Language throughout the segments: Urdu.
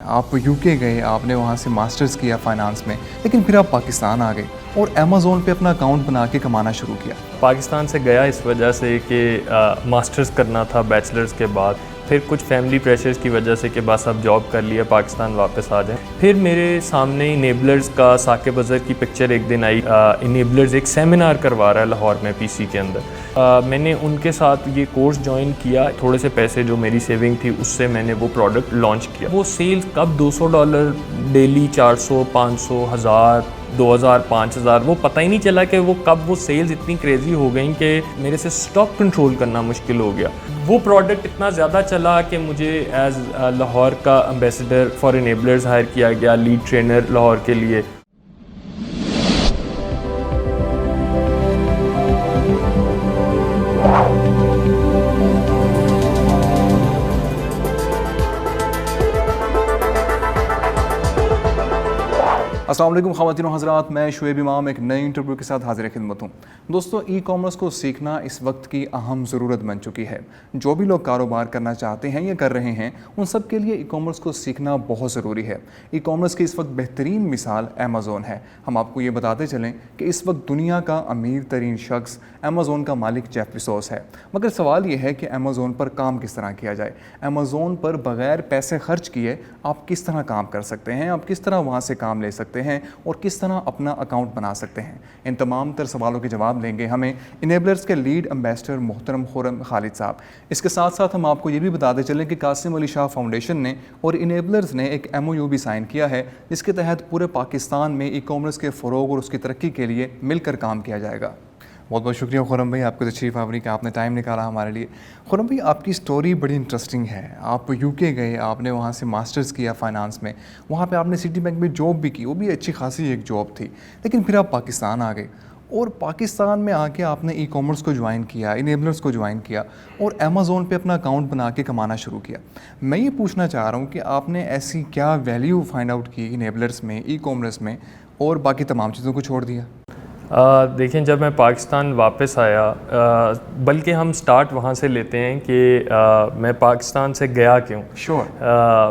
آپ UK گئے، آپ نے وہاں سے ماسٹرز کیا فائنانس میں، لیکن پھر آپ پاکستان آ گئے اور امیزون پہ اپنا اکاؤنٹ بنا کے کمانا شروع کیا۔ پاکستان سے گیا اس وجہ سے کہ ماسٹرز کرنا تھا بیچلرز کے بعد، پھر کچھ فیملی پریشرز کی وجہ سے کہ بس اب جاب کر لیا پاکستان واپس آ جائیں۔ پھر میرے سامنے انیبلرز کا ثاقب اظہر کی پکچر ایک دن آئی۔ انیبلرز ایک سیمینار کروا رہا ہے لاہور میں PC کے اندر۔ میں نے ان کے ساتھ یہ کورس جوائن کیا، تھوڑے سے پیسے جو میری سیونگ تھی اس سے میں نے وہ پروڈکٹ لانچ کیا۔ وہ سیلز کب $200 ڈیلی، 400، 500، 1000، 2000، 5000، وہ پتہ ہی نہیں چلا کہ وہ کب وہ سیلز اتنی کریزی ہو گئیں کہ میرے سے سٹاک کنٹرول کرنا مشکل ہو گیا۔ وہ پروڈکٹ اتنا زیادہ چلا کہ مجھے ایز لاہور کا امبیسڈر فار انیبلرز ہائر کیا گیا، لیڈ ٹرینر لاہور کے لیے۔ السلام علیکم خواتین و حضرات، میں شعیب امام ایک نئے انٹرویو کے ساتھ حاضر خدمت ہوں۔ دوستو، ای کامرس کو سیکھنا اس وقت کی اہم ضرورت بن چکی ہے۔ جو بھی لوگ کاروبار کرنا چاہتے ہیں یا کر رہے ہیں، ان سب کے لیے ای کامرس کو سیکھنا بہت ضروری ہے۔ ای کامرس کی اس وقت بہترین مثال امیزون ہے۔ ہم آپ کو یہ بتاتے چلیں کہ اس وقت دنیا کا امیر ترین شخص امیزون کا مالک جیف بیزوس ہے۔ مگر سوال یہ ہے کہ امیزون پر کام کس طرح کیا جائے؟ امیزون پر بغیر پیسے خرچ کیے آپ کس طرح کام کر سکتے ہیں؟ آپ کس طرح وہاں سے کام لے سکتے ہیں اور کس طرح اپنا اکاؤنٹ بنا سکتے ہیں؟ ان تمام تر سوالوں کے جواب دیں گے ہمیں انیبلرز کے لیڈ امبیسڈر محترم خرم خالد صاحب۔ اس کے ساتھ ساتھ ہم آپ کو یہ بھی بتاتے چلیں کہ قاسم علی شاہ فاؤنڈیشن نے اور انیبلرز نے ایک MOU بھی سائن کیا ہے، جس کے تحت پورے پاکستان میں ای کامرس کے فروغ اور اس کی ترقی کے لیے مل کر کام کیا جائے گا۔ بہت بہت شکریہ خرم بھائی، آپ کو تشریف آوری کا آپ نے ٹائم نکالا ہمارے لیے۔ خرم بھائی، آپ کی سٹوری بڑی انٹرسٹنگ ہے۔ آپ UK گئے، آپ نے وہاں سے ماسٹرز کیا فائنانس میں، وہاں پہ آپ نے سٹی بینک میں جاب بھی کی، وہ بھی اچھی خاصی ایک جاب تھی، لیکن پھر آپ پاکستان آ گئے اور پاکستان میں آ کے آپ نے ای کامرس کو جوائن کیا، انیبلرز کو جوائن کیا اور امیزون پہ اپنا اکاؤنٹ بنا کے کمانا شروع کیا۔ میں یہ پوچھنا چاہ رہا ہوں کہ آپ نے ایسی کیا ویلیو فائنڈ آؤٹ کی انیبلرز میں، ای کامرس میں، اور باقی تمام چیزوں کو چھوڑ دیا؟ دیکھیں، جب میں پاکستان واپس آیا، بلکہ ہم سٹارٹ وہاں سے لیتے ہیں کہ میں پاکستان سے گیا کیوں؟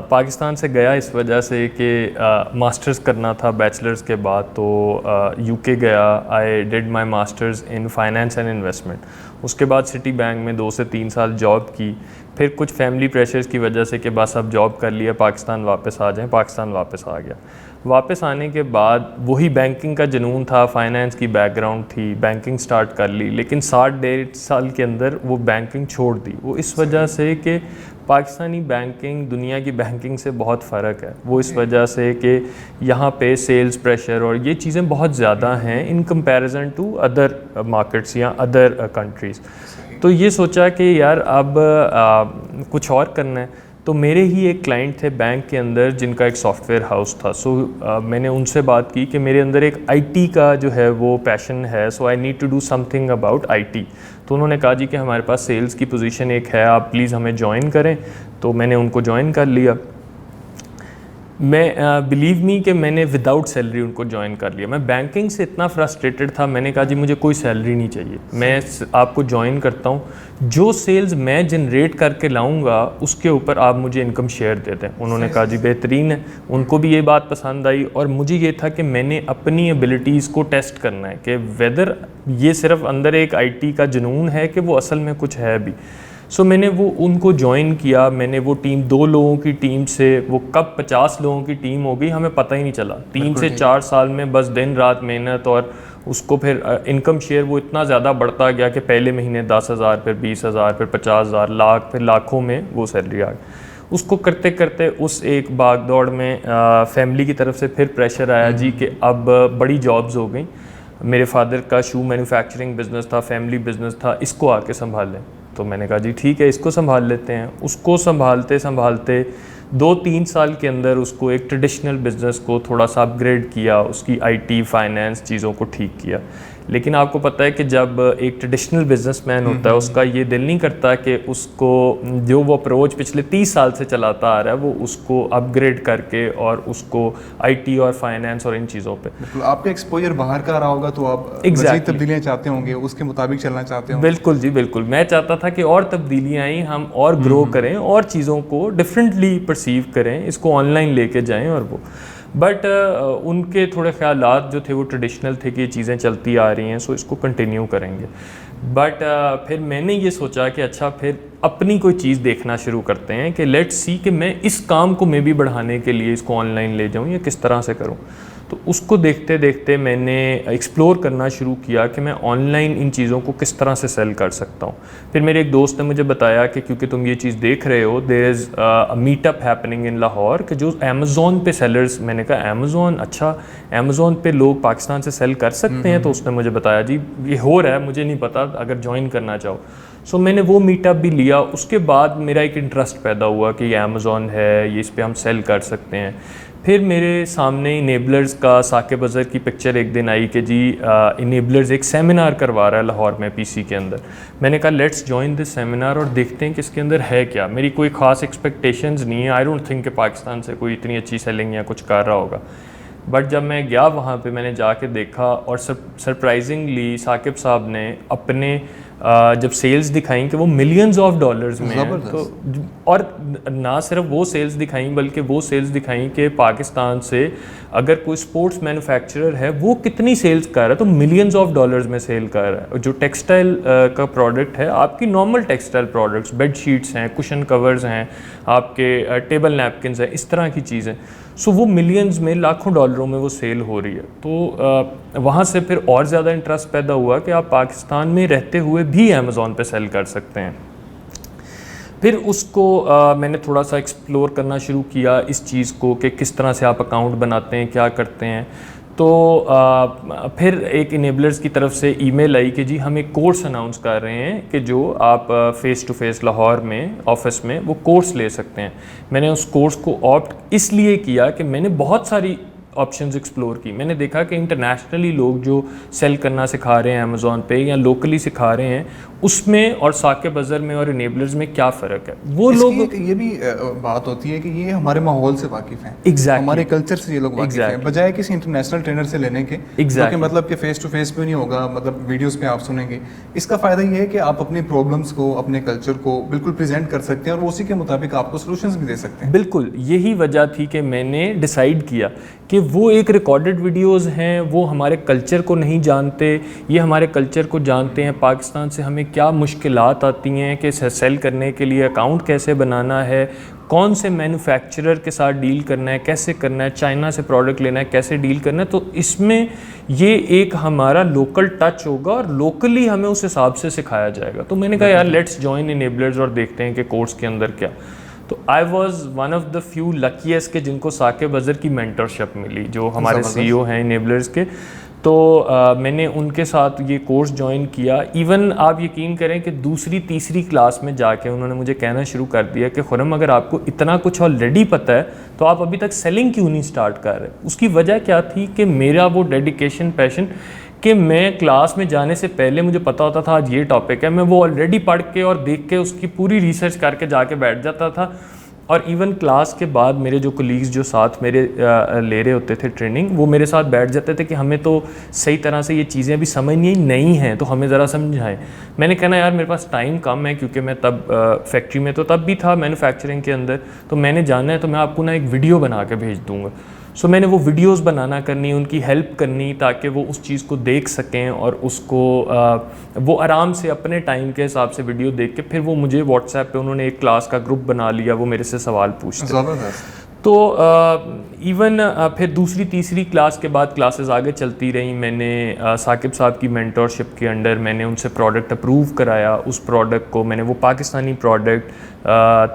پاکستان سے گیا اس وجہ سے کہ ماسٹرز کرنا تھا بیچلرز کے بعد، تو UK گیا۔ I did my masters in finance and investment. اس کے بعد سٹی بینک میں 2 سے 3 سال جاب کی، پھر کچھ فیملی پریشرز کی وجہ سے کہ بس اب جاب کر لیا پاکستان واپس آ جائیں، پاکستان واپس آ گیا۔ واپس آنے کے بعد وہی بینکنگ کا جنون تھا، فائنینس کی بیک گراؤنڈ تھی، بینکنگ سٹارٹ کر لی، لیکن 60-1.5 سال کے اندر وہ بینکنگ چھوڑ دی۔ وہ اس وجہ سے کہ پاکستانی بینکنگ دنیا کی بینکنگ سے بہت فرق ہے۔ وہ اس وجہ سے کہ یہاں پہ سیلز پریشر اور یہ چیزیں بہت زیادہ ہیں in comparison to other markets یا ادر کنٹریز۔ تو یہ سوچا کہ یار اب کچھ اور کرنا ہے۔ تو میرے ہی ایک کلائنٹ تھے بینک کے اندر جن کا ایک سافٹ ویئر ہاؤس تھا، میں نے ان سے بات کی کہ میرے اندر ایک IT کا جو ہے وہ پیشن ہے، so I need to do something about IT۔ تو انہوں نے کہا جی کہ ہمارے پاس سیلز کی پوزیشن ایک ہے، آپ پلیز ہمیں جوائن کریں۔ تو میں نے ان کو جوائن کر لیا۔ میں بلیو می کہ میں نے وداؤٹ سیلری ان کو جوائن کر لیا۔ میں بینکنگ سے اتنا فرسٹریٹڈ تھا، میں نے کہا جی مجھے کوئی سیلری نہیں چاہیے، میں آپ کو جوائن کرتا ہوں، جو سیلز میں جنریٹ کر کے لاؤں گا اس کے اوپر آپ مجھے انکم شیئر دے دیں۔ انہوں نے کہا جی بہترین ہے۔ ان کو بھی یہ بات پسند آئی، اور مجھے یہ تھا کہ میں نے اپنی ایبلٹیز کو ٹیسٹ کرنا ہے کہ ویدر یہ صرف اندر ایک IT کا جنون ہے کہ وہ اصل میں کچھ ہے بھی۔ سو میں نے وہ ان کو جوائن کیا۔ میں نے وہ ٹیم 2 لوگوں کی ٹیم سے وہ کب 50 لوگوں کی ٹیم ہو گئی ہمیں پتہ ہی نہیں چلا۔ 3 سے 4 سال میں بس دن رات محنت، اور اس کو پھر انکم شیئر وہ اتنا زیادہ بڑھتا گیا کہ پہلے مہینے 10,000، پھر 20,000، پھر 50,000، لاکھ، پھر لاکھوں میں وہ سیلری آ گئی۔ اس کو کرتے کرتے اس ایک بھاگ دوڑ میں فیملی کی طرف سے پھر پریشر آیا جی کہ اب بڑی جابز ہو گئیں۔ میرے فادر کا شو مینوفیکچرنگ بزنس تھا، فیملی بزنس تھا، اس کو آ کے سنبھال لیں۔ تو میں نے کہا جی ٹھیک ہے، اس کو سنبھال لیتے ہیں۔ اس کو سنبھالتے 2-3 سال کے اندر اس کو ایک ٹریڈیشنل بزنس کو تھوڑا سا اپ گریڈ کیا، اس کی IT فائنینس چیزوں کو ٹھیک کیا۔ لیکن آپ کو پتہ ہے کہ جب ایک ٹریڈیشنل بزنس مین ہوتا ہے اس کا یہ دل نہیں کرتا کہ اس کو جو وہ اپروچ پچھلے 30 سال سے چلاتا آ رہا ہے وہ اس کو اپ گریڈ کر کے اور اس کو آئی ٹی اور فائنینس اور ان چیزوں پہ. آپ کا ایکسپوجر باہر کا رہا ہوگا تو آپ مزید تبدیلیاں چاہتے ہوں گے, اس کے مطابق چلنا چاہتے ہوں. بالکل جی بالکل, میں چاہتا تھا کہ اور تبدیلیاں آئیں, ہم اور گرو کریں اور چیزوں کو ڈفرینٹلی پرسیو کریں, اس کو آن لائن لے کے جائیں. اور وہ بٹ ان کے تھوڑے خیالات جو تھے وہ ٹریڈیشنل تھے کہ یہ چیزیں چلتی آ رہی ہیں سو اس کو کنٹینیو کریں گے. بٹ پھر میں نے یہ سوچا کہ اچھا پھر اپنی کوئی چیز دیکھنا شروع کرتے ہیں کہ لیٹس سی کہ میں اس کام کو میں بھی بڑھانے کے لیے اس کو آن لائن لے جاؤں یا کس طرح سے کروں. تو اس کو دیکھتے دیکھتے میں نے ایکسپلور کرنا شروع کیا کہ میں آن لائن ان چیزوں کو کس طرح سے سیل کر سکتا ہوں. پھر میرے ایک دوست نے مجھے بتایا کہ کیونکہ تم یہ چیز دیکھ رہے ہو there is meetup happening in Lahore کہ جو امیزون پہ سیلرز, میں نے کہا امیزون, اچھا امیزون پہ لوگ پاکستان سے سیل کر سکتے ہیں؟ تو اس نے مجھے بتایا جی یہ ہو رہا ہے, مجھے نہیں پتا, اگر جوائن کرنا چاہو. سو میں نے وہ میٹ اپ بھی لیا. اس کے بعد میرا ایک انٹرسٹ پیدا ہوا کہ یہ امیزون ہے, یہ اس پہ ہم سیل کر سکتے ہیں. پھر میرے سامنے انیبلرز کا ثاقب اظہر کی پکچر ایک دن آئی کہ جی انیبلرز ایک سیمینار کروا رہا ہے لاہور میں پی سی کے اندر. میں نے کہا لیٹس جوائن دس سیمینار اور دیکھتے ہیں کہ اس کے اندر ہے کیا. میری کوئی خاص ایکسپیکٹیشنز نہیں ہے, آئی ڈونٹ تھنک کہ پاکستان سے کوئی اتنی اچھی سیلنگ یا کچھ کر رہا ہوگا. بٹ جب میں گیا وہاں پہ میں نے جا کے دیکھا اور سرپرائزنگلی ثاقب صاحب نے اپنے جب سیلز دکھائیں کہ وہ ملینز آف ڈالرز میں ہیں, تو اور نہ صرف وہ سیلز دکھائیں بلکہ وہ سیلز دکھائیں کہ پاکستان سے اگر کوئی اسپورٹس مینوفیکچرر ہے وہ کتنی سیلز کر رہا ہے, تو ملینز آف ڈالرز میں سیل کر رہا ہے. جو ٹیکسٹائل کا پروڈکٹ ہے, آپ کی normal textile products, bed sheets ہیں, کشن کورز ہیں, آپ کے ٹیبل نیپکنز ہیں, اس طرح کی چیزیں, سو وہ ملینز میں, لاکھوں ڈالروں میں وہ سیل ہو رہی ہے. تو وہاں سے پھر اور زیادہ انٹرسٹ پیدا ہوا کہ آپ پاکستان میں رہتے ہوئے بھی امیزون پہ سیل کر سکتے ہیں. پھر اس کو میں نے تھوڑا سا ایکسپلور کرنا شروع کیا اس چیز کو کہ کس طرح سے آپ اکاؤنٹ بناتے ہیں, کیا کرتے ہیں. تو پھر ایک انیبلرز کی طرف سے ای میل آئی کہ جی ہم ایک کورس اناؤنس کر رہے ہیں کہ جو آپ فیس ٹو فیس لاہور میں آفس میں وہ کورس لے سکتے ہیں. میں نے اس کورس کو آپٹ اس لیے کیا کہ میں نے بہت ساری آپشنز ایکسپلور کی. میں نے دیکھا کہ انٹرنیشنلی لوگ جو سیل کرنا سکھا رہے ہیں امیزون پہ یا لوکلی سکھا رہے ہیں اس میں اور ثاقب اظہر میں اور انیبلرز میں کیا فرق ہے. وہ لوگ یہ بھی بات ہوتی ہے کہ یہ ہمارے ماحول سے واقف ہیں, ہمارے کلچر سے یہ لوگ واقف ہیں, بجائے کسی انٹرنیشنل ٹرینر سے لینے کے, کہ مطلب کہ فیس ٹو فیس پہ نہیں ہوگا, مطلب ویڈیوز پہ آپ سنیں گے. اس کا فائدہ یہ ہے کہ آپ اپنے پرابلمس کو, اپنے کلچر کو بالکل پریزنٹ کر سکتے ہیں اور اسی کے مطابق آپ کو سولوشنز بھی دے سکتے ہیں. بالکل یہی وجہ تھی کہ میں نے ڈیسائیڈ کیا کہ وہ ایک ریکارڈڈ ویڈیوز ہیں, وہ ہمارے کلچر کو نہیں جانتے, یہ ہمارے کلچر کو جانتے ہیں. پاکستان سے ہمیں کیا مشکلات آتی ہیں کہ سیل کرنے کے لیے اکاؤنٹ کیسے بنانا ہے, کون سے مینوفیکچرر کے ساتھ ڈیل کرنا ہے, کیسے کرنا ہے, چائنا سے پروڈکٹ لینا ہے, کیسے ڈیل کرنا ہے. تو اس میں یہ ایک ہمارا لوکل ٹچ ہوگا اور لوکلی ہمیں اس حساب سے سکھایا جائے گا. تو میں نے کہا یار لیٹس جوائن انیبلرز اور دیکھتے ہیں کہ کورس کے اندر کیا. تو I was one of the few لکیسٹ کہ جن کو ثاقب اظہر کی مینٹرشپ ملی, جو ہمارے سی او ہیں انیبلرز کے. تو میں نے ان کے ساتھ یہ کورس جوائن کیا. ایون آپ یقین کریں کہ دوسری تیسری کلاس میں جا کے انہوں نے مجھے کہنا شروع کر دیا کہ خرم اگر آپ کو اتنا کچھ آلریڈی پتہ ہے تو آپ ابھی تک سیلنگ کیوں نہیں سٹارٹ کر رہے. اس کی وجہ کیا تھی کہ میرا وہ ڈیڈیکیشن, پیشن, کہ میں کلاس میں جانے سے پہلے مجھے پتہ ہوتا تھا آج یہ ٹاپک ہے, میں وہ آلریڈی پڑھ کے اور دیکھ کے اس کی پوری ریسرچ کر کے جا کے بیٹھ جاتا تھا. اور ایون کلاس کے بعد میرے جو کولیگز جو ساتھ میرے لے رہے ہوتے تھے ٹریننگ, وہ میرے ساتھ بیٹھ جاتے تھے کہ ہمیں تو صحیح طرح سے یہ چیزیں ابھی سمجھنی نہیں ہیں تو ہمیں ذرا سمجھائیں. میں نے کہنا یار میرے پاس ٹائم کم ہے کیونکہ میں تب فیکٹری میں تو تب بھی تھا مینوفیکچرنگ کے اندر, تو میں نے جانا ہے تو میں آپ کو نا ایک ویڈیو بنا کے بھیج دوں گا. سو میں نے وہ ویڈیوز بنانا کرنی, ان کی ہیلپ کرنی تاکہ وہ اس چیز کو دیکھ سکیں اور اس کو وہ آرام سے اپنے ٹائم کے حساب سے ویڈیو دیکھ کے پھر وہ مجھے واٹس ایپ پہ انہوں نے ایک کلاس کا گروپ بنا لیا, وہ میرے سے سوال پوچھتے. تو ایون پھر دوسری تیسری کلاس کے بعد کلاسز آگے چلتی رہیں. میں نے ثاقب صاحب کی مینٹورشپ کے انڈر میں نے ان سے پروڈکٹ اپروو کرایا. اس پروڈکٹ کو میں نے, وہ پاکستانی پروڈکٹ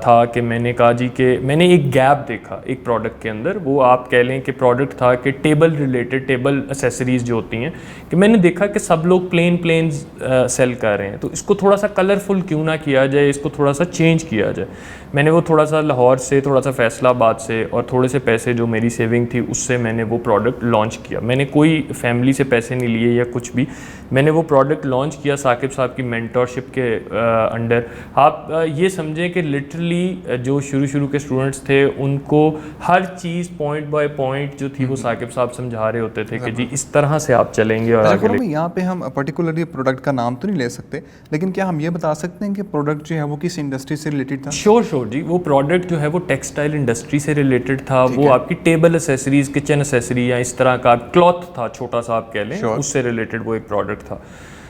تھا کہ میں نے کہا جی کہ میں نے ایک گیپ دیکھا ایک پروڈکٹ کے اندر. وہ آپ کہہ لیں کہ پروڈکٹ تھا کہ ٹیبل ریلیٹڈ, ٹیبل اسیسریز جو ہوتی ہیں, کہ میں نے دیکھا کہ سب لوگ پلینز سیل کر رہے ہیں, تو اس کو تھوڑا سا کلرفل کیوں نہ کیا جائے, اس کو تھوڑا سا چینج کیا جائے. میں نے وہ تھوڑا سا لاہور سے, تھوڑا سا فیصل آباد سے سے اور تھوڑے سے پیسے جو میری سیونگ تھی اس سے میں نے وہ پروڈکٹ لانچ کیا. میں نے کوئی فیملی سے پیسے نہیں لیے یا کچھ بھی, میں نے وہ پروڈکٹ لانچ کیا ثاقب صاحب کی مینٹورشپ کے انڈر. آپ یہ سمجھیں کہ لٹرلی جو شروع کے اسٹوڈنٹس تھے ان کو ہر چیز پوائنٹ بائی پوائنٹ جو تھی وہ ثاقب صاحب سمجھا رہے ہوتے تھے کہ جی اس طرح سے آپ چلیں گے. اور آگے یہاں پہ ہم پرٹیکولرلی پروڈکٹ کا نام تو نہیں لے سکتے, لیکن کیا ہم یہ بتا سکتے ہیں کہ پروڈکٹ جو ہے وہ کس انڈسٹری سے ریلیٹڈ تھا؟ شور جی, وہ پروڈکٹ جو ہے وہ ٹیکسٹائل انڈسٹری سے ریلیٹڈ تھا. وہ آپ کی ٹیبل اسیسریز, کچن اسیسری یا اس طرح کا کلاتھ تھا چھوٹا سا آپ کہہ لیں, اس سے ریلیٹڈ وہ ایک پروڈکٹ تھا.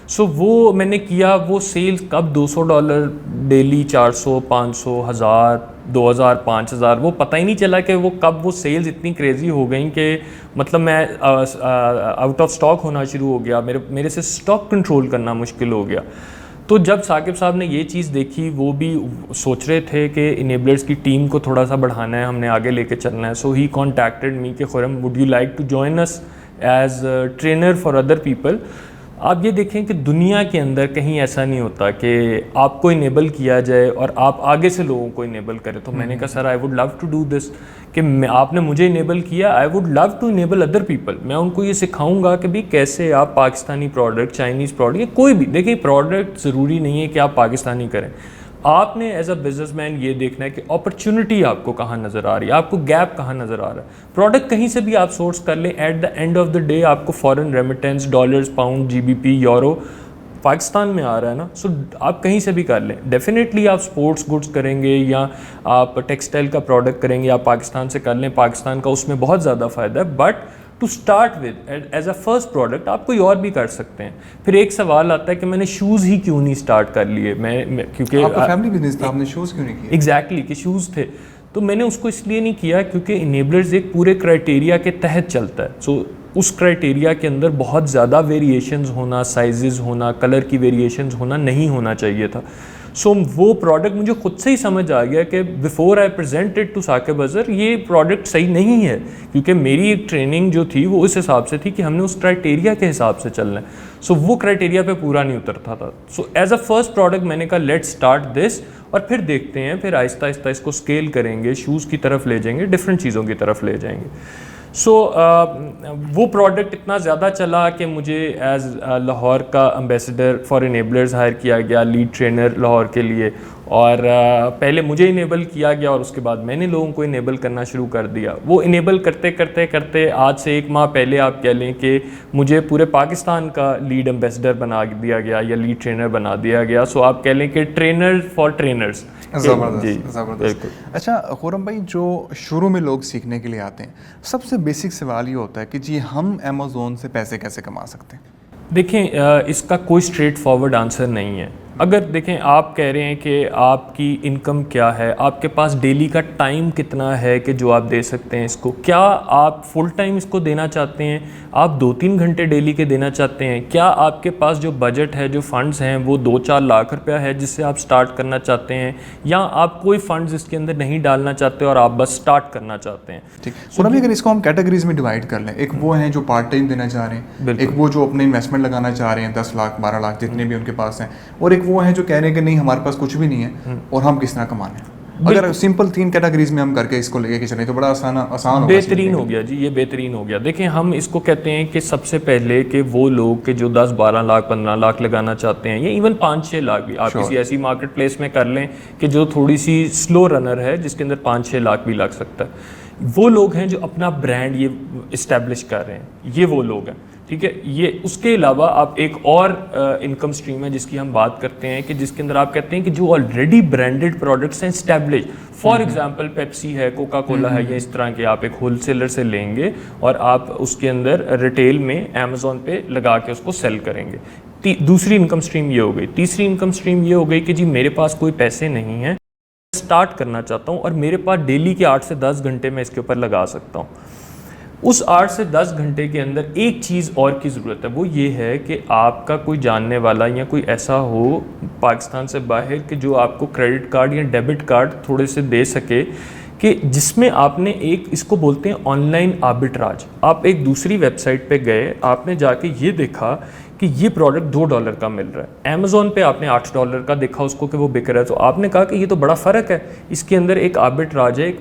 سو وہ میں نے کیا, وہ سیل کب $200 ڈیلی, 400, 500, 1000, 2000, 5000, وہ پتہ ہی نہیں چلا کہ وہ کب وہ سیلز اتنی کریزی ہو گئیں کہ مطلب میں آؤٹ آف اسٹاک ہونا شروع ہو گیا, میرے سے اسٹاک کنٹرول کرنا مشکل ہو گیا. تو جب ثاقب صاحب نے یہ چیز دیکھی, وہ بھی سوچ رہے تھے کہ انیبلرز کی ٹیم کو تھوڑا سا بڑھانا ہے, ہم نے آگے لے کے چلنا ہے. سو ہی کانٹیکٹڈ می کہ Khurram would you like to join us as trainer for other people. آپ یہ دیکھیں کہ دنیا کے اندر کہیں ایسا نہیں ہوتا کہ آپ کو انیبل کیا جائے اور آپ آگے سے لوگوں کو انیبل کریں. تو میں نے کہا sir I would love to do this, کہ آپ نے مجھے انیبل کیا, I would love to enable other people. میں ان کو یہ سکھاؤں گا کہ بھی کیسے آپ پاکستانی پروڈکٹ, چائنیز پروڈکٹ, کوئی بھی دیکھیں پروڈکٹ ضروری نہیں ہے کہ آپ پاکستانی کریں. آپ نے ایز اے بزنس مین یہ دیکھنا ہے کہ اپرچونٹی آپ کو کہاں نظر آ رہی ہے, آپ کو گیپ کہاں نظر آ رہا ہے. پروڈکٹ کہیں سے بھی آپ سورس کر لیں, at the end of the day آپ کو foreign remittance, dollars, pound, GBP, euro Pakistan میں آ رہا ہے نا. سو آپ کہیں سے بھی کر لیں. ڈیفینیٹلی آپ اسپورٹس گڈس کریں گے یا آپ ٹیکسٹائل کا پروڈکٹ کریں گے, آپ پاکستان سے کر لیں, پاکستان کا اس میں بہت زیادہ فائدہ ہے. But to start with as a first product آپ کوئی اور بھی کر سکتے ہیں. پھر ایک سوال آتا ہے کہ میں نے شوز ہی کیوں نہیں اسٹارٹ کر لیے, میں کیونکہ آپ کا فیملی بزنس تھا, آپ نے شوز کیوں نہیں کیا؟ ایگزیکٹلی کہ شوز تھے. تو میں نے اس کو اس لیے نہیں کیا کیونکہ انیبلرز ایک پورے کرائٹیریا کے تحت چلتا ہے. سو اس کرائٹیریا کے اندر بہت زیادہ ویریشنز ہونا, سائزز ہونا, کلر کی ویریشنز ہونا نہیں ہونا چاہیے تھا. سو وہ پروڈکٹ مجھے خود سے ہی سمجھ آ گیا کہ before I presented to Saqib Azhar یہ پروڈکٹ صحیح نہیں ہے, کیونکہ میری ایک ٹریننگ جو تھی وہ اس حساب سے تھی کہ ہم نے اس کرائٹیریا کے حساب سے چلنا ہے. سو وہ کرائٹیریا پہ پورا نہیں اترتا تھا. So as a first product میں نے کہا لیٹ اسٹارٹ دس, اور پھر دیکھتے ہیں, پھر آہستہ آہستہ اس کو اسکیل کریں گے, شوز کی طرف لے جائیں گے, ڈفرینٹ چیزوں کی طرف لے جائیں گے. سو وہ پروڈکٹ اتنا زیادہ چلا کہ مجھے ایز لاہور کا امبیسڈر فار انیبلرز ہائر کیا گیا, لیڈ ٹرینر لاہور کے لیے. اور پہلے مجھے انیبل کیا گیا اور اس کے بعد میں نے لوگوں کو انیبل کرنا شروع کر دیا. وہ انیبل کرتے کرتے کرتے آج سے 1 ماہ پہلے آپ کہہ لیں کہ مجھے پورے پاکستان کا لیڈ امبیسڈر بنا دیا گیا یا لیڈ ٹرینر بنا دیا گیا. سو آپ کہہ لیں کہ ٹرینر فار ٹرینرز. زبردست. اچھا خرم بھائی, جو شروع میں لوگ سیکھنے کے لیے آتے ہیں, سب سے بیسک سوال یہ ہوتا ہے کہ جی ہم امیزون سے پیسے کیسے کما سکتے ہیں؟ دیکھیں اس کا کوئی اسٹریٹ فارورڈ آنسر نہیں ہے. اگر دیکھیں آپ کہہ رہے ہیں کہ آپ کی انکم کیا ہے, آپ کے پاس ڈیلی کا ٹائم کتنا ہے کہ جو آپ دے سکتے ہیں اس کو, کیا آپ فل ٹائم اس کو دینا چاہتے ہیں, آپ 2-3 گھنٹے ڈیلی کے دینا چاہتے ہیں, کیا آپ کے پاس جو بجٹ ہے, جو فنڈز ہیں وہ 2-4 لاکھ روپیہ ہے جس سے آپ سٹارٹ کرنا چاہتے ہیں, یا آپ کوئی فنڈز اس کے اندر نہیں ڈالنا چاہتے اور آپ بس سٹارٹ کرنا چاہتے ہیں. ٹھیک. سو اگر اس کو ہم کیٹیگریز میں ڈیوائڈ کر لیں, ایک وہ ہیں جو پارٹ ٹائم دینا چاہ رہے ہیں, ایک وہ جو اپنے انویسٹمنٹ لگانا چاہ رہے ہیں 10 لاکھ 12 لاکھ جتنے بھی ان کے پاس ہیں, اور ایک وہ ہیں جو کہہ رہے ہیں کہ نہیں ہمارے پاس کچھ بھی نہیں ہے اور ہم کس طرح کمانے ہیں. اگر سمپل 3 کیٹیگریز میں ہم کر کے اس کو لے کے چلیں تو بڑا آسان ہوگا. بہترین ہو گیا جی, یہ بہترین ہو گیا. دیکھیں ہم اس کو کہتے ہیں کہ سب سے پہلے کہ وہ لوگ کہ جو 10-12 لاکھ 15 لاکھ لگانا چاہتے ہیں, یا ایون 5-6 لاکھ بھی آپ کسی ایسی مارکیٹ پلیس میں کر لیں کہ جو تھوڑی سی سلو رنر ہے جس کے اندر 5-6 لاکھ بھی لگ سکتا ہے. وہ لوگ ہیں جو اپنا برانڈ یہ اسٹیبلش کر رہے ہیں, یہ وہ لوگ ہیں. ٹھیک ہے. یہ اس کے علاوہ آپ ایک اور انکم اسٹریم ہے جس کی ہم بات کرتے ہیں کہ جس کے اندر آپ کہتے ہیں کہ جو آلریڈی برانڈڈ پروڈکٹس ہیں اسٹیبلش, فار ایگزامپل پیپسی ہے, کوکا کولا ہے, یا اس طرح کے آپ ایک ہول سیلر سے لیں گے اور آپ اس کے اندر ریٹیل میں امیزون پہ لگا کے اس کو سیل کریں گے. دوسری انکم اسٹریم یہ ہو گئی. تیسری انکم اسٹریم یہ ہو گئی کہ جی میرے پاس کوئی پیسے نہیں ہیں, اسٹارٹ کرنا چاہتا ہوں اور میرے پاس ڈیلی کے 8 سے 10 گھنٹے میں اس کے اوپر لگا سکتا ہوں. اس 8 سے 10 گھنٹے کے اندر ایک چیز اور کی ضرورت ہے, وہ یہ ہے کہ آپ کا کوئی جاننے والا یا کوئی ایسا ہو پاکستان سے باہر کہ جو آپ کو کریڈٹ کارڈ یا ڈیبٹ کارڈ تھوڑے سے دے سکے, کہ جس میں آپ نے ایک اس کو بولتے ہیں آن لائن آربٹراج. آپ ایک دوسری ویب سائٹ پہ گئے, آپ نے جا کے یہ دیکھا کہ یہ پروڈکٹ $2 کا مل رہا ہے, امیزون پہ آپ نے $8 کا دیکھا اس کو کہ وہ بک رہا ہے, تو آپ نے کہا کہ یہ تو بڑا فرق ہے, اس کے اندر ایک آربٹراج ہے, ایک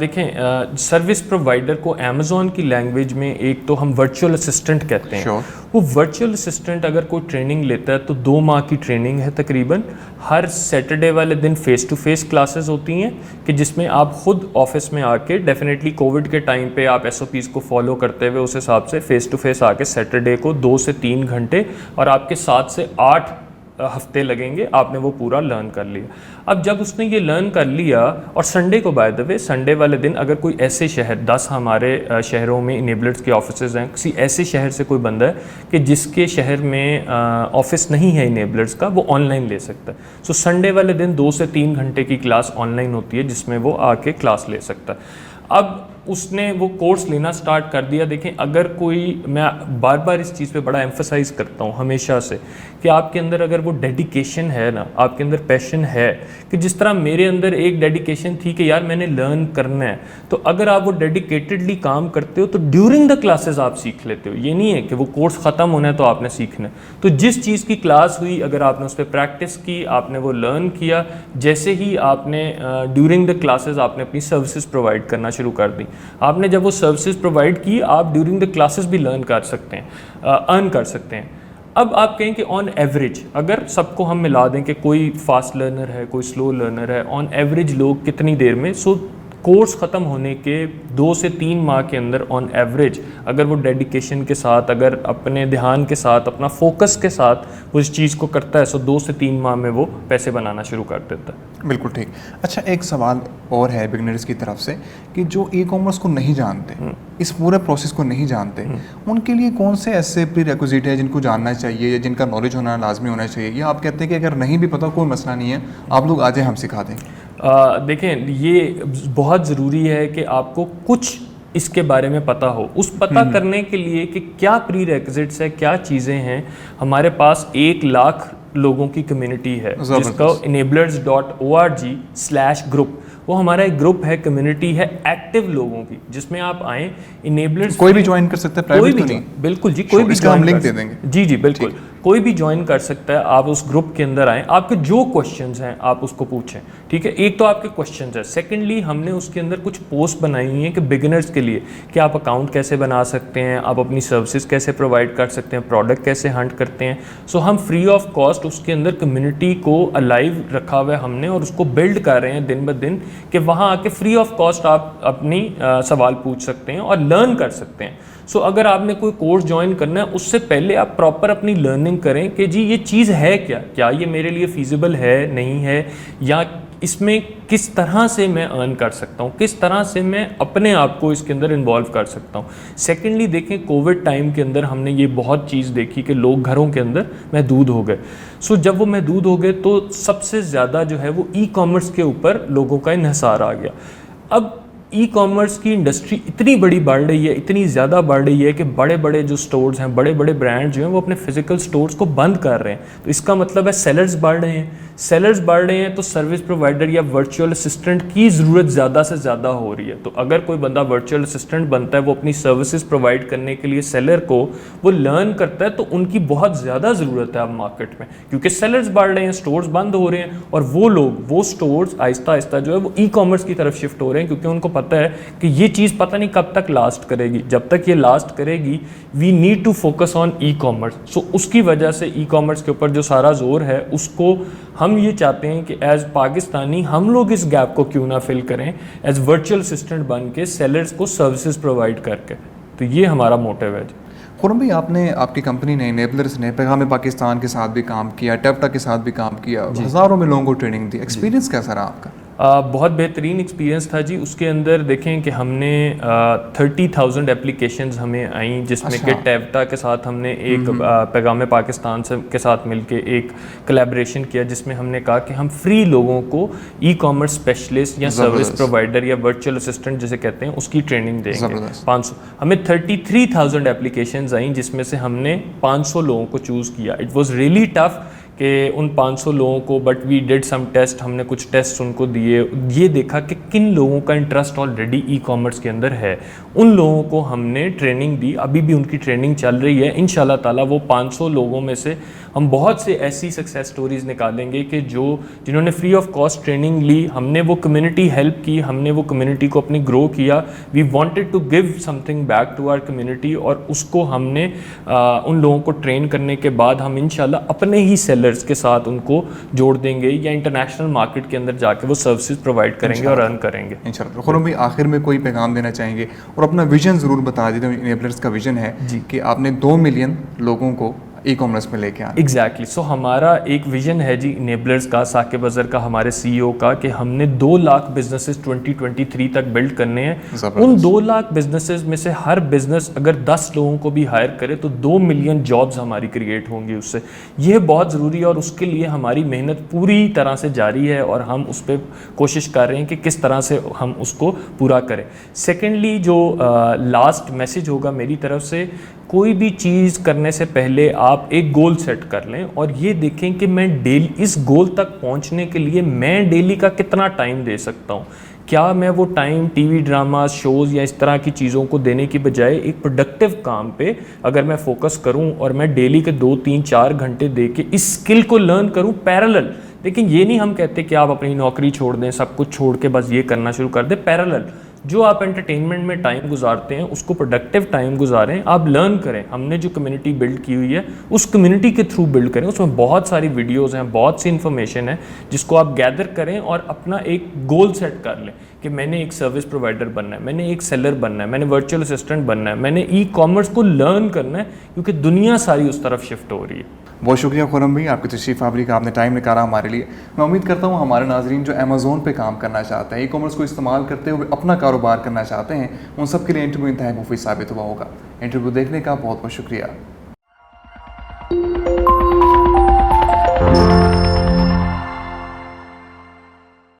دیکھیں سروس پرووائڈر کو امیزون کی لینگویج میں ایک تو ہم ورچوئل اسسٹنٹ کہتے ہیں. وہ ورچوئل اسسٹنٹ اگر کوئی ٹریننگ لیتا ہے تو 2 ماہ کی ٹریننگ ہے تقریباً. ہر سیٹرڈے والے دن فیس ٹو فیس کلاسز ہوتی ہیں کہ جس میں آپ خود آفس میں آ کے ڈیفینیٹلی کووڈ کے ٹائم پہ آپ SOPs کو فالو کرتے ہوئے اس حساب سے فیس ٹو فیس آ کے سیٹرڈے کو 2 سے 3 گھنٹے اور آپ کے 7 سے 8 ہفتے لگیں گے, آپ نے وہ پورا لرن کر لیا. اب جب اس نے یہ لرن کر لیا اور سنڈے کو بائی دا وے سنڈے والے دن اگر کوئی ایسے شہر 10 ہمارے شہروں میں انیبلرز کے آفیسز ہیں, کسی ایسے شہر سے کوئی بندہ ہے کہ جس کے شہر میں آفس نہیں ہے انیبلرز کا, وہ آن لائن لے سکتا ہے. سو سنڈے والے دن 2 سے 3 گھنٹے کی کلاس آن لائن ہوتی ہے جس میں وہ آ کے کلاس لے سکتا ہے. اب اس نے وہ کورس لینا سٹارٹ کر دیا. دیکھیں اگر کوئی, میں بار بار اس چیز پہ بڑا ایمفسائز کرتا ہوں ہمیشہ سے کہ آپ کے اندر اگر وہ ڈیڈیکیشن ہے نا, آپ کے اندر پیشن ہے, کہ جس طرح میرے اندر ایک ڈیڈیکیشن تھی کہ یار میں نے لرن کرنا ہے, تو اگر آپ وہ ڈیڈیکیٹڈلی کام کرتے ہو تو ڈیورنگ دا کلاسز آپ سیکھ لیتے ہو. یہ نہیں ہے کہ وہ کورس ختم ہونا ہے تو آپ نے سیکھنا ہے. تو جس چیز کی کلاس ہوئی اگر آپ نے اس پہ پریکٹس کی, آپ نے وہ لرن کیا, جیسے ہی آپ نے ڈیورنگ دا کلاسز آپ نے اپنی سروسز پرووائڈ کرنا شروع کر دی. آپ نے جب وہ سروسز پرووائڈ کی, آپ ڈیورنگ دا کلاسز بھی لرن کر سکتے ہیں, ارن کر سکتے ہیں. اب آپ کہیں کہ آن ایوریج اگر سب کو ہم ملا دیں کہ کوئی فاسٹ لرنر ہے, کوئی سلو لرنر ہے, آن ایوریج لوگ کتنی دیر میں, سو کورس ختم ہونے کے 2 سے 3 ماہ کے اندر آن ایوریج اگر وہ ڈیڈیکیشن کے ساتھ, اگر اپنے دھیان کے ساتھ, اپنا فوکس کے ساتھ وہ اس چیز کو کرتا ہے, سو 2 سے 3 ماہ میں وہ پیسے بنانا شروع کر دیتا ہے. بالکل ٹھیک. اچھا ایک سوال اور ہے بگنرز کی طرف سے کہ جو ای کامرس کو نہیں جانتے, اس پورے پروسیس کو نہیں جانتے, ان کے لیے کون سے ایسے پری ریکوزیٹ ہیں جن کو جاننا چاہیے یا جن کا نالج ہونا لازمی ہونا چاہیے, یا آپ کہتے ہیں کہ اگر نہیں بھی پتہ کوئی مسئلہ نہیں ہے, آپ لوگ آ جائیں ہم سکھا دیں؟ دیکھیں یہ بہت ضروری ہے کہ آپ کو کچھ اس کے بارے میں پتہ ہو. اس پتہ کرنے کے لیے کہ کیا پری ریکوزٹس ہے, کیا چیزیں ہیں, ہمارے پاس 1 لاکھ لوگوں کی کمیونٹی ہے جس کو enablers.org/group, وہ ہمارا ایک گروپ ہے, کمیونٹی ہے ایکٹیو لوگوں کی, جس میں آپ آئیں. انیبلرز کوئی بھی جوائن کر سکتا ہے, پرائیویٹ تو نہیں؟ بالکل جی, کوئی بھی ہم لنک دے دیں گے. جی جی بالکل, کوئی بھی جوائن کر سکتا ہے. آپ اس گروپ کے اندر آئیں, آپ کے جو کوشچنز ہیں آپ اس کو پوچھیں, ٹھیک ہے. ایک تو آپ کے کوشچنز ہیں. سیکنڈلی ہم نے اس کے اندر کچھ پوسٹ بنائی ہوئی ہیں کہ بگنرز کے لیے کہ آپ اکاؤنٹ کیسے بنا سکتے ہیں, آپ اپنی سروسز کیسے پرووائڈ کر سکتے ہیں, پروڈکٹ کیسے ہنٹ کرتے ہیں. سو ہم فری آف کاسٹ اس کے اندر کمیونٹی کو الائیو رکھا ہوا ہے ہم نے, اور اس کو بلڈ کر رہے ہیں دن بہ دن کہ وہاں آ کے فری آف کاسٹ آپ اپنی سوال پوچھ سکتے ہیں اور لرن کر سکتے ہیں. سو اگر آپ نے کوئی کورس جوائن کرنا ہے, اس سے پہلے آپ پراپر اپنی لرننگ کریں کہ جی یہ چیز ہے کیا, کیا یہ میرے لیے فیزیبل ہے, نہیں ہے, یا اس میں کس طرح سے میں ارن کر سکتا ہوں, کس طرح سے میں اپنے آپ کو اس کے اندر انوالو کر سکتا ہوں. سیکنڈلی دیکھیں کووڈ ٹائم کے اندر ہم نے یہ بہت چیز دیکھی کہ لوگ گھروں کے اندر محدود ہو گئے. سو جب وہ محدود ہو گئے تو سب سے زیادہ جو ہے وہ ای کامرس کے اوپر لوگوں کا انحصار آ گیا. اب ای کامرس کی انڈسٹری اتنی بڑی بڑھ رہی ہے, اتنی زیادہ بڑھ رہی ہے کہ بڑے بڑے جو سٹورز ہیں, بڑے بڑے برانڈ جو ہیں وہ اپنے فزیکل سٹورز کو بند کر رہے ہیں. تو اس کا مطلب ہے سیلرز بڑھ رہے ہیں. سیلرز بڑھ رہے ہیں تو سروس پرووائڈر یا ورچوئل اسسٹنٹ کی ضرورت زیادہ سے زیادہ ہو رہی ہے. تو اگر کوئی بندہ ورچوئل اسسٹنٹ بنتا ہے, وہ اپنی سروسز پرووائڈ کرنے کے لیے سیلر کو وہ لرن کرتا ہے, تو ان کی بہت زیادہ ضرورت ہے اب مارکیٹ میں, کیونکہ سیلرز بڑھ رہے ہیں, سٹورز بند ہو رہے ہیں, اور وہ لوگ وہ سٹورز آہستہ آہستہ جو ہے وہ ای کامرس کی طرف شفٹ ہو رہے ہیں, کیونکہ ان کو پتہ ہے کہ یہ چیز پتہ نہیں کب تک لاسٹ کرے گی. جب تک یہ لاسٹ کرے گی we need to focus on e-commerce. So اس کی وجہ سے ای کامرس کے اوپر جو سارا زور ہے, اس کو ہم یہ چاہتے ہیں کہ ایز پاکستانی ہم لوگ اس گیپ کو کیوں نہ فل کریں, ایز ورچوئل اسسٹنٹ بن کے سیلرز کو سروسز پرووائڈ کر کے. تو یہ ہمارا موٹیو ہے. خرم بھائی, آپ کی کمپنی نے انیبلرز نے پیغام پاکستان کے ساتھ بھی کام کیا, ٹیپٹا کے ساتھ بھی کام کیا, ہزاروں میں لوگوں کو ٹریننگ دی. ایکسپیرینس کیسا رہا آپ کا؟ بہت بہترین ایکسپیرینس تھا جی. اس کے اندر دیکھیں کہ ہم نے 30,000 اپلیکیشنز ہمیں آئیں, جس میں کہ ٹیپٹا کے ساتھ ہم نے ایک پیغام پاکستان سے کے ساتھ مل کے ایک کلیبریشن کیا, جس میں ہم نے کہا کہ ہم فری لوگوں کو ای کامرس اسپیشلسٹ یا سروس پرووائڈر یا ورچوئل اسسٹنٹ جسے کہتے ہیں اس کی ٹریننگ دیں گے. 500 ہمیں 33,000 اپلیکیشنز آئیں, جس میں سے ہم نے 500 لوگوں کو چوز کیا. اٹ واز ریئلی ٹف کہ کہ ان 500 لوگوں کو but we did some test, ہم نے کچھ ٹیسٹ ان کو دیے, یہ دیکھا کہ کن لوگوں کا انٹرسٹ آلریڈی ای کامرس کے اندر ہے, ان لوگوں کو ہم نے ٹریننگ دی, ابھی بھی ان کی ٹریننگ چل رہی ہے. انشاءاللہ تعالیٰ وہ 500 لوگوں میں سے ہم بہت سے ایسی سکسیس سٹوریز نکالیں گے کہ جنہوں نے فری آف کاسٹ ٹریننگ لی, ہم نے وہ کمیونٹی ہیلپ کی, ہم نے وہ کمیونٹی کو اپنی گرو کیا. We wanted to give something back to our community, اور اس کو ہم نے ان لوگوں کو ٹرین کرنے کے بعد ہم انشاءاللہ اپنے ہی سیلرز کے ساتھ ان کو جوڑ دیں گے, یا انٹرنیشنل مارکیٹ کے اندر جا کے وہ سروسز پرووائڈ کریں گے اور ارن کریں گے انشاءاللہ. خرم بھائی آخر میں کوئی پیغام دینا چاہیں گے اور اپنا ویژن ضرور بتا دیتے ہیں. انیبلرز کا ویژن ہے کہ آپ نے 2 ملین لوگوں کو ای کامرس میں لے کے آنا. ایگزیکٹلی. سو ہمارا ایک ویژن ہے جی انیبلرز کا, ثاقب اظہر کا, ہمارے سی ای او کا, کہ ہم نے 2 لاکھ بزنسز 2023 تک بلڈ کرنے ہیں. ان 2 لاکھ بزنسز میں سے ہر بزنس اگر 10 لوگوں کو بھی ہائر کرے تو 2 ملین جابز ہماری کریٹ ہوں گی اس سے. یہ بہت ضروری ہے اور اس کے لیے ہماری محنت پوری طرح سے جاری ہے اور ہم اس پہ کوشش کر رہے ہیں کہ کس طرح سے ہم اس کو پورا کریں. سیکنڈلی جو لاسٹ میسج ہوگا میری طرف سے, کوئی بھی چیز کرنے سے پہلے آپ ایک گول سیٹ کر لیں اور یہ دیکھیں کہ میں ڈیلی اس گول تک پہنچنے کے لیے میں ڈیلی کا کتنا ٹائم دے سکتا ہوں. کیا میں وہ time TV dramas, shows یا اس طرح کی چیزوں کو دینے کی بجائے ایک پروڈکٹیو کام پہ اگر میں فوکس کروں اور میں ڈیلی کے 2, 3, 4 گھنٹے دے کے اس اسکل کو لرن کروں پیرالل. لیکن یہ نہیں ہم کہتے کہ آپ اپنی نوکری چھوڑ دیں, سب کچھ چھوڑ کے بس یہ کرنا شروع کر دیں. پیرالل جو آپ انٹرٹینمنٹ میں ٹائم گزارتے ہیں اس کو پروڈکٹیو ٹائم گزاریں, آپ لرن کریں. ہم نے جو کمیونٹی بلڈ کی ہوئی ہے اس کمیونٹی کے تھرو بلڈ کریں, اس میں بہت ساری ویڈیوز ہیں, بہت سی انفارمیشن ہے جس کو آپ گیدر کریں اور اپنا ایک گول سیٹ کر لیں کہ میں نے ایک سروس پرووائڈر بننا ہے, میں نے ایک سیلر بننا ہے, میں نے ورچوئل اسسٹنٹ بننا ہے, میں نے ای کامرس کو لرن کرنا ہے, کیونکہ دنیا ساری اس طرف شفٹ ہو رہی ہے. بہت شکریہ خرم بھائی, آپ کی تشریف آوری کا, آپ نے ٹائم نکالا ہمارے لیے. میں امید کرتا ہوں ہمارے ناظرین جو امیزون پہ کام کرنا چاہتے ہیں, ای کامرس کو استعمال کرتے ہوئے اپنا کاروبار کرنا چاہتے ہیں, ان سب کے لیے انٹرویو انتہائی مفید ثابت ہوا ہوگا. انٹرویو دیکھنے کا بہت بہت شکریہ.